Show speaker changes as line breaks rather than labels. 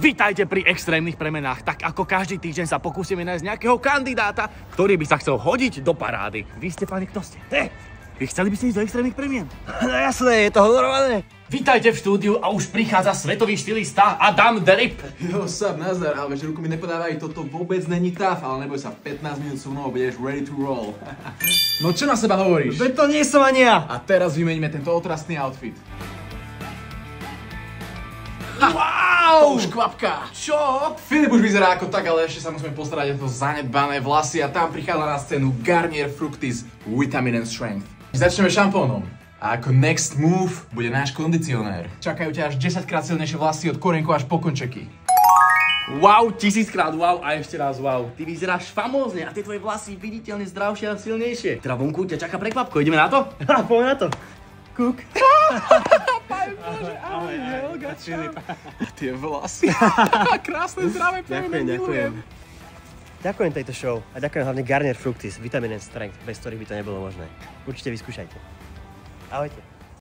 Vítajte pri extrémnych premenách. Tak ako každý týždeň sa pokúsime nájsť nejakého kandidáta, ktorý by sa chcel hodiť do parády. Vy ste, páni, kto ste? Vy chceli by ste ísť do extrémnych premien?
No jasné, je to honorované.
Vítajte v štúdiu a už prichádza svetový štylista Adam Drip.
Jo, sap, nazdar, ale že ruku mi nepodávaj, toto vôbec není taf, ale neboj sa, 15 minút so mnou budeš ready to roll. No čo na seba hovoríš?
Veď to nie som ani ja.
A teraz vymeníme tento otrasný outfit.
Wow!
To už kvapka.
Čo?
Filip už vyzerá ako tak, ale ešte sa musíme postarať o to zanedbané vlasy a tam prichádza na scénu Garnier Fructis Vitamin and Strength. Začneme šampónom. A ako next move bude náš kondicionér. Čakajú ťa až 10 krát silnejšie vlasy od korenku až po končeky.
Wow, 1000-krát wow a ešte raz wow. Ty vyzeráš famózne a tie tvoje vlasy viditeľne zdravšie a silnejšie. Teda vonku ťa čaká prekvapko, ideme na to?
Poďme na to. Kuk.
Ahoj, Helga, Filip. Tie vlasy. Krásne, zdravé, pevné, milujem.
Ďakujem tejto show a ďakujem hlavne Garnier Fructis Vitamin and Strength, bez ktorých by to nebolo možné. Určite vyskúšajte. Ahojte.